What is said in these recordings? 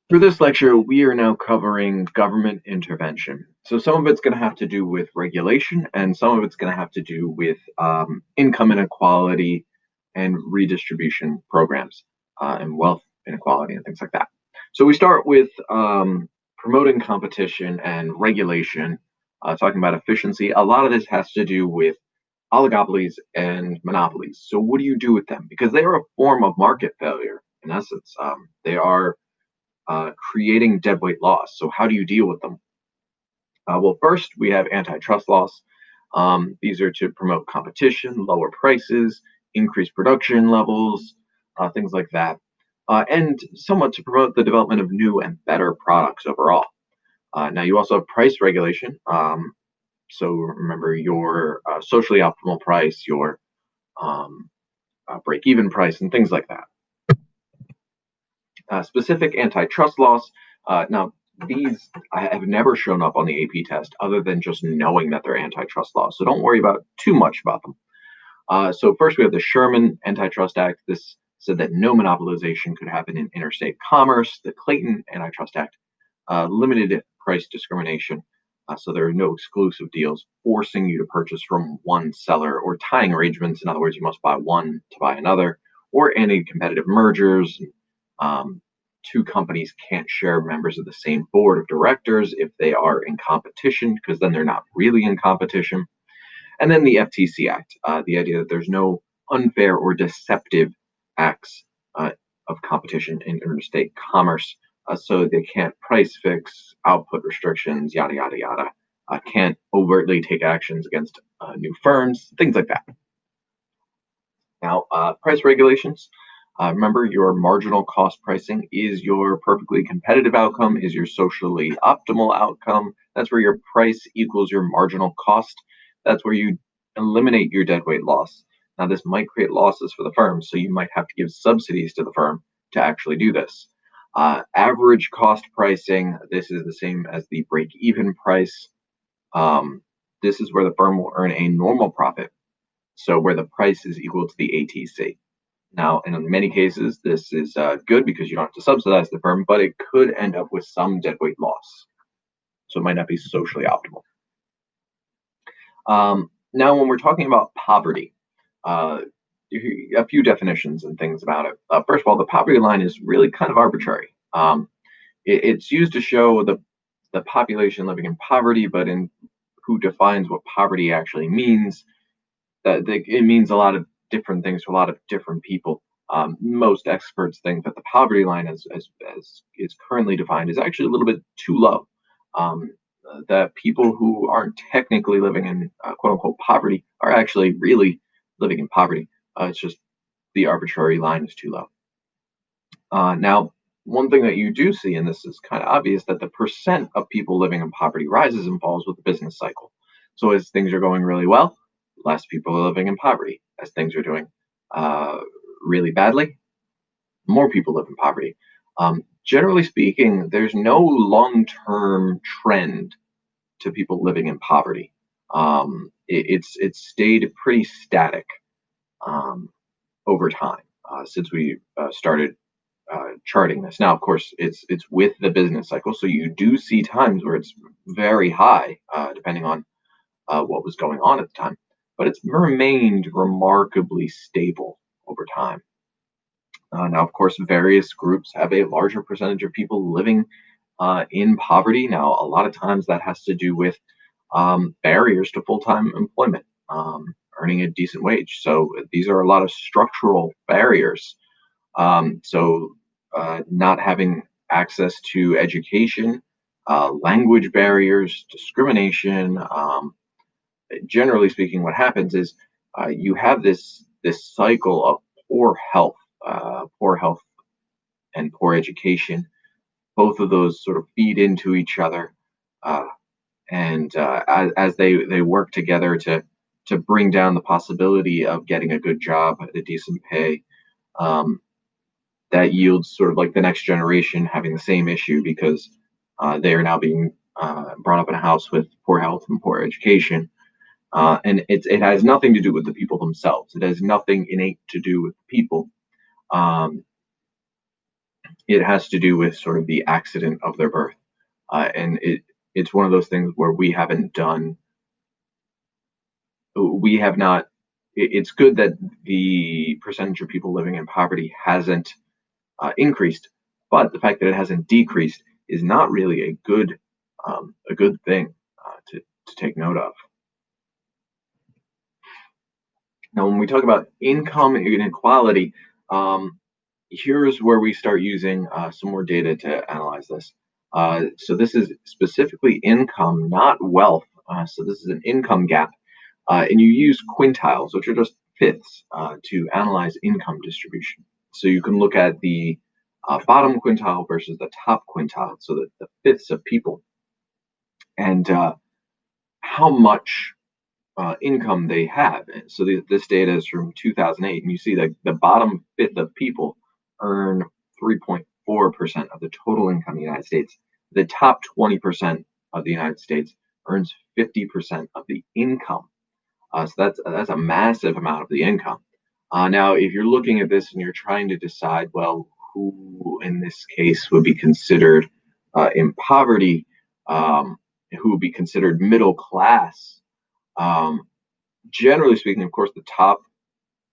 For this lecture, we are now covering government intervention. So some of it's going to have to do with regulation, and some of it's going to have to do with income inequality and redistribution programs and wealth inequality and things like that. So we start with promoting competition and regulation, talking about efficiency. A lot of this has to do with oligopolies and monopolies. So what do you do with them? Because they are a form of market failure in essence. They are creating deadweight laws. So how do you deal with them? Well, first we have antitrust laws. These are to promote competition, lower prices, increase production levels, things like that, and somewhat to promote the development of new and better products overall. Now you also have price regulation. So remember your socially optimal price, your um, break-even price, and things like that. Specific antitrust laws. Now, these have never shown up on the AP test other than just knowing that they're antitrust laws. So don't worry about too much about them. So first we have the Sherman Antitrust Act. This said that no monopolization could happen in interstate commerce. The Clayton Antitrust Act limited price discrimination. So there are no exclusive deals forcing you to purchase from one seller or tying arrangements. In other words, you must buy one to buy another, or any competitive mergers. Um, Two companies can't share members of the same board of directors if they are in competition, because then they're not really in competition. And then the FTC Act, the idea that there's no unfair or deceptive acts uh, of competition in interstate commerce. So they can't price fix, output restrictions, yada, yada, yada. Can't overtly take actions against new firms, things like that. Now, price regulations. Remember, your marginal cost pricing is your perfectly competitive outcome, is your socially optimal outcome. That's where your price equals your marginal cost. That's where you eliminate your deadweight loss. Now, this might create losses for the firm, so you might have to give subsidies to the firm to actually do this. Average cost pricing, this is the same as the break even price. This is where the firm will earn a normal profit, so where the price is equal to the ATC. Now, in many cases, this is good because you don't have to subsidize the firm, but it could end up with some deadweight loss. So it might not be socially optimal. Now, when we're talking about poverty, uh, a few definitions and things about it. First of all, the poverty line is really kind of arbitrary. It's used to show the population living in poverty, but in who defines what poverty actually means, it means a lot of different things to a lot of different people. Most experts think that the poverty line, as is currently defined, is actually a little bit too low. Um, that people who aren't technically living in quote unquote poverty are actually really living in poverty. It's just the arbitrary line is too low. Now, one thing that you do see, and this is kind of obvious, that the percent of people living in poverty rises and falls with the business cycle. So as things are going really well, less people are living in poverty. As things are doing uh, really badly, more people live in poverty. Generally speaking, there's no long-term trend to people living in poverty. It's stayed pretty static um, over time since we started charting this. Now, of course, it's with the business cycle, so you do see times where it's very high, depending on what was going on at the time, but it's remained remarkably stable over time. Now, of course, various groups have a larger percentage of people living in poverty. Now, a lot of times that has to do with barriers to full time employment, earning a decent wage. So these are a lot of structural barriers. Not having access to education, language barriers, discrimination. Generally speaking, what happens is you have this cycle of poor health and poor education. Both of those sort of feed into each other, uh, and as they work together to bring down the possibility of getting a good job at a decent pay. Um, that yields sort of like the next generation having the same issue because they are now being brought up in a house with poor health and poor education. And it has nothing to do with the people themselves. It has nothing innate to do with the people. Um, it has to do with sort of the accident of their birth. And it's one of those things where we have not, it's good that the percentage of people living in poverty hasn't increased, but the fact that it hasn't decreased is not really a good thing to take note of. Now, when we talk about income inequality, um, here's where we start using some more data to analyze this. So this is specifically income, not wealth. So this is an income gap, and you use quintiles, which are just fifths, to analyze income distribution. So you can look at the bottom quintile versus the top quintile, so that the fifths of people, and how much income they have. And so this data is from 2008, and you see that the bottom fifth of people earn 3.4% of the total income in the United States. The top 20% of the United States earns 50% of the income. So that's a massive amount of the income. Now, if you're looking at this and you're trying to decide, well, who in this case would be considered in poverty, who would be considered middle class, um, generally speaking, of course, the top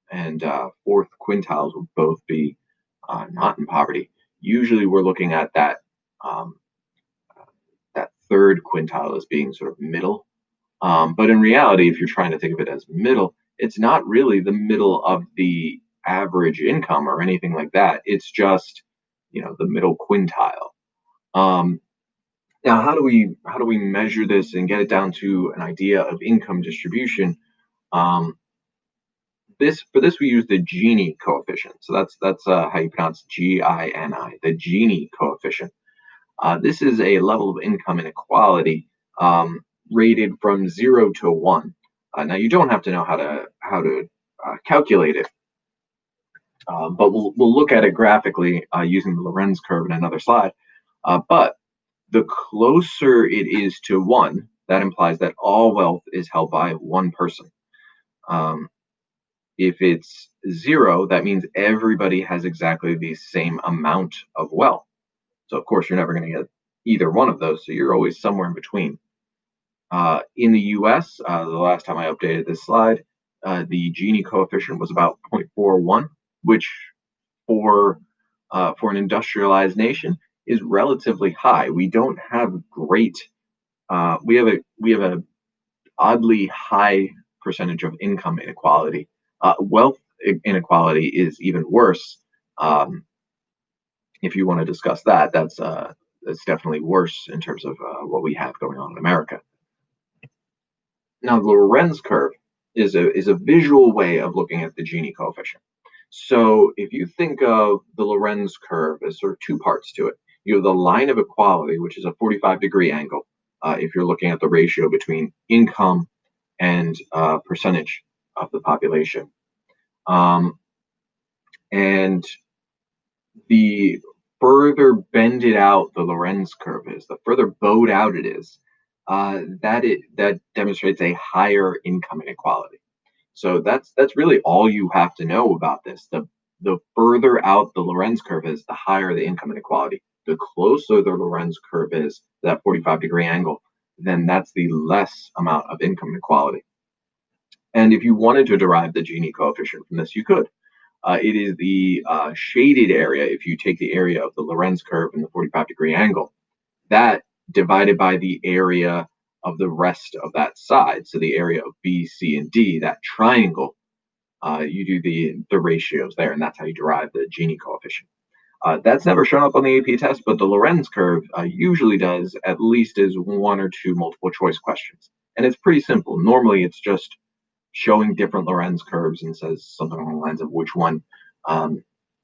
and fourth quintiles would both be not in poverty. Usually, we're looking at um, that third quintile as being sort of middle. But in reality, if you're trying to think of it as middle, it's not really the middle of the average income or anything like that. It's just, the middle quintile. Um, Now, how do we measure this and get it down to an idea of income distribution? Um, for this we use the Gini coefficient. So that's how you pronounce Gini, the Gini coefficient. This is a level of income inequality rated from 0 to 1. Now you don't have to know how to calculate it, but we'll look at it graphically using the Lorenz curve in another slide. But the closer it is to 1, that implies that all wealth is held by one person. Um, If it's 0, that means everybody has exactly the same amount of wealth. So, of course, you're never going to get either one of those. So, you're always somewhere in between. In the US, the last time I updated this slide, the Gini coefficient was about 0.41, which for an industrialized nation is relatively high. We don't have great. We have a oddly high percentage of income inequality. Wealth inequality is even worse. If you want to discuss that, that's definitely worse in terms of what we have going on in America. Now, the Lorenz curve is a visual way of looking at the Gini coefficient. So, if you think of the Lorenz curve as sort of two parts to it, you have the line of equality, which is a 45-degree angle. If you're looking at the ratio between income and percentage of the population. And the further bended out the Lorenz curve is, the further bowed out it is, that demonstrates a higher income inequality. So that's really all you have to know about this. The further out the Lorenz curve is, the higher the income inequality. The closer the Lorenz curve is, that 45-degree angle, then that's the less amount of income inequality. And if you wanted to derive the Gini coefficient from this, you could. It is the shaded area, if you take the area of the Lorenz curve and the 45-degree angle, that divided by the area of the rest of that side. So the area of B, C, and D, that triangle, you do the ratios there, and that's how you derive the Gini coefficient. That's never shown up on the AP test, but the Lorenz curve usually does, at least as one or two multiple choice questions. And it's pretty simple. Normally, it's just showing different Lorenz curves and says something along the lines of which one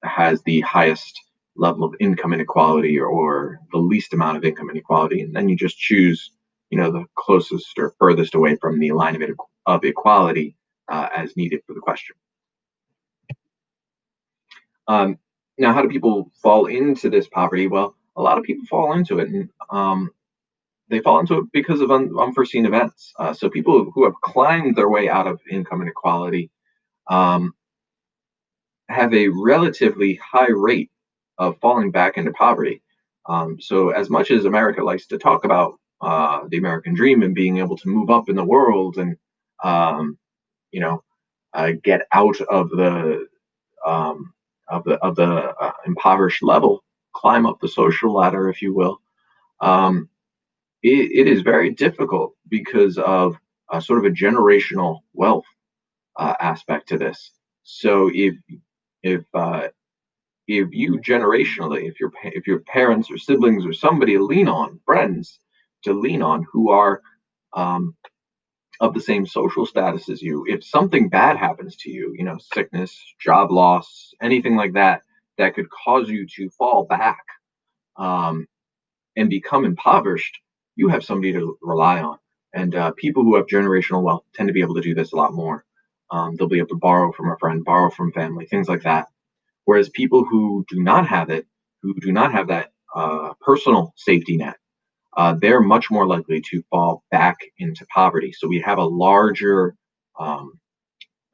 has the highest level of income inequality or the least amount of income inequality. And then you just choose, the closest or furthest away from the line of equality as needed for the question. Now, how do people fall into this poverty? Well, a lot of people fall into it, and they fall into it because of unforeseen events. So people who have climbed their way out of income inequality have a relatively high rate of falling back into poverty. So as much as America likes to talk about the American dream and being able to move up in the world and um, you know get out um, of the impoverished level, climb up the social ladder, if you will. Um, it is very difficult because of sort of a generational wealth aspect to this. So if you generationally, if your parents or siblings or somebody to lean on, friends to lean on who are um, of the same social status as you, if something bad happens to you, sickness, job loss, anything like that, that could cause you to fall back um, and become impoverished, you have somebody to rely on. And people who have generational wealth tend to be able to do this a lot more. They'll be able to borrow from a friend, borrow from family, things like that. Whereas people who do not have it, who do not have that personal safety net, they're much more likely to fall back into poverty. So we have a larger um,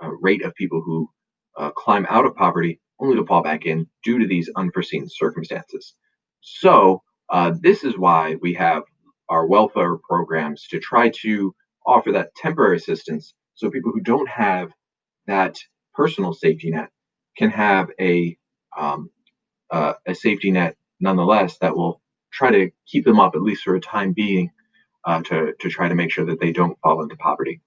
rate of people who climb out of poverty only to fall back in due to these unforeseen circumstances. So this is why we have our welfare programs to try to offer that temporary assistance so people who don't have that personal safety net can have um, a safety net nonetheless that will try to keep them up at least for a time being to try to make sure that they don't fall into poverty.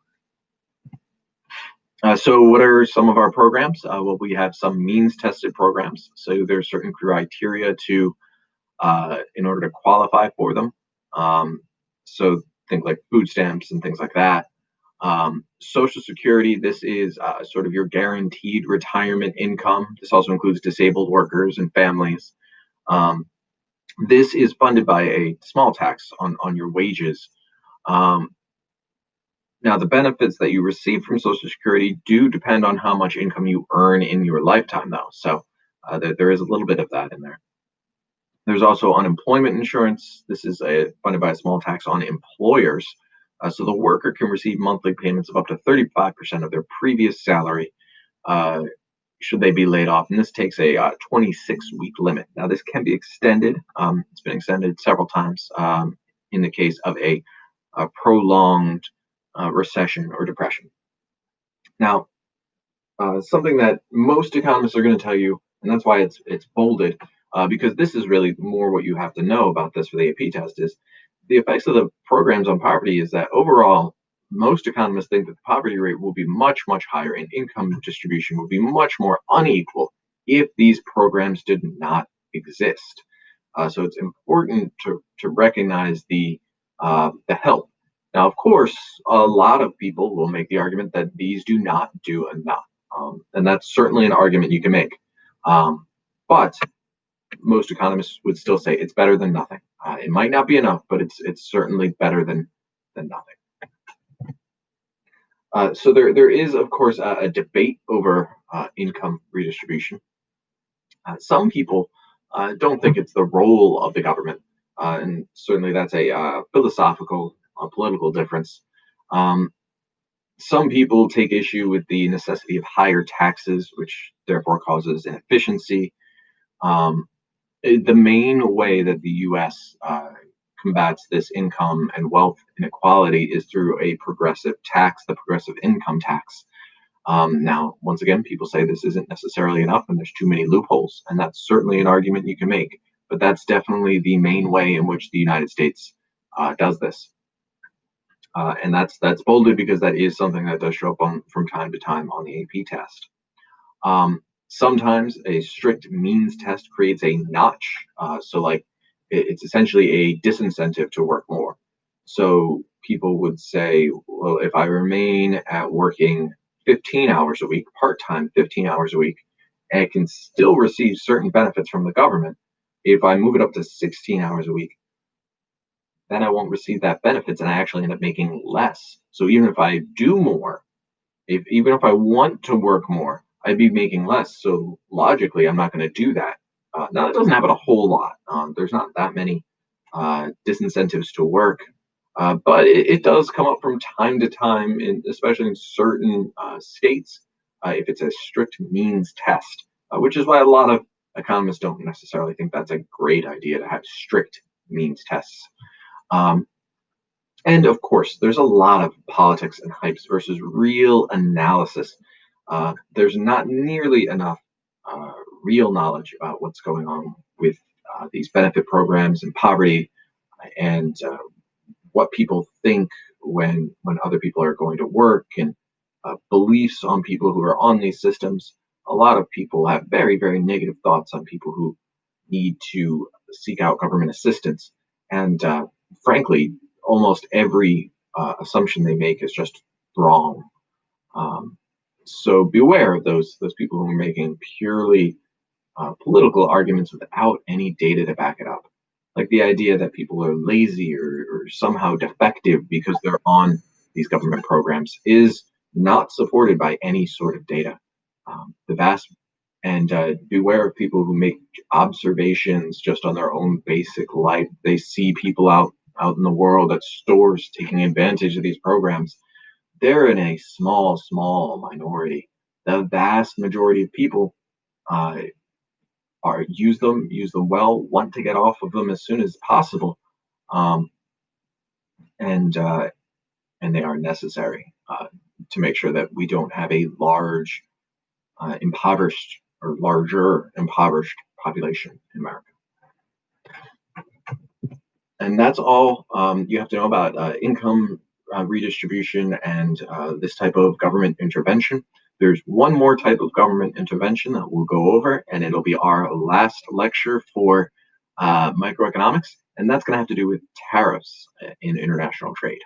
So what are some of our programs? Well, we have some means tested programs. So there's certain criteria to in order to qualify for them. So things like food stamps and things like that. Social Security, this is sort of your guaranteed retirement income. This also includes disabled workers and families. Um, this is funded by a small tax on your wages. Um, Now, the benefits that you receive from Social Security do depend on how much income you earn in your lifetime, though. So there is a little bit of that in there. There's also unemployment insurance. This is funded by a small tax on employers. So the worker can receive monthly payments of up to 35% of their previous salary uh, should they be laid off. And this takes a 26-week limit. Now, this can be extended. It's been extended several times in the case of a prolonged recession or depression. Now, something that most economists are going to tell you, and that's why it's bolded, because this is really more what you have to know about this for the AP test is the effects of the programs on poverty is that overall, most economists think that the poverty rate will be much, much higher and income distribution will be much more unequal if these programs did not exist. So it's important to recognize the help. Now, of course, a lot of people will make the argument that these do not do enough. And that's certainly an argument you can make. But most economists would still say it's better than nothing. It might not be enough, but it's certainly better than nothing. So there is, of course, a debate over income redistribution. Some people don't think it's the role of the government, and certainly that's a philosophical, political difference. Um, some people take issue with the necessity of higher taxes, which therefore causes inefficiency. Um, the main way that the U.S. Combats this income and wealth inequality is through a progressive tax, the progressive income tax. Now, once again, people say this isn't necessarily enough and there's too many loopholes, and that's certainly an argument you can make. But that's definitely the main way in which the United States does this. And that's bolded because that is something that does show up from time to time on the AP test. Sometimes a strict means test creates a notch. So, like, it's essentially a disincentive to work more. So, people would say, well, if I remain at working 15 hours a week, part time, 15 hours a week, and I can still receive certain benefits from the government, if I move it up to 16 hours a week, then I won't receive that benefits and I actually end up making less. So, even if I do more, even if I want to work more, I'd be making less. So logically, I'm not going to do that. Now, it doesn't happen a whole lot. There's not that many disincentives to work, but it does come up from time to time, especially in certain states, if it's a strict means test, which is why a lot of economists don't necessarily think that's a great idea to have strict means tests. Um, and of course, there's a lot of politics and hypes versus real analysis. There's not nearly enough uh, real knowledge about what's going on with these benefit programs and poverty and what people think when other people are going to work and beliefs on people who are on these systems. A lot of people have very, very negative thoughts on people who need to seek out government assistance. And frankly, almost every assumption they make is just wrong. Um, so beware of those people who are making purely political arguments without any data to back it up. Like the idea that people are lazy or somehow defective because they're on these government programs is not supported by any sort of data. The vast and beware of people who make observations just on their own basic life. They see people out in the world at stores taking advantage of these programs. They're in a small minority. The vast majority of people uh, are use them well, want to get off of them as soon as possible, um, and and they are necessary to make sure that we don't have a large, impoverished or larger impoverished population in America. And that's all you have to know about income redistribution and this type of government intervention. There's one more type of government intervention that we'll go over, and it'll be our last lecture for microeconomics, and that's going to have to do with tariffs in international trade.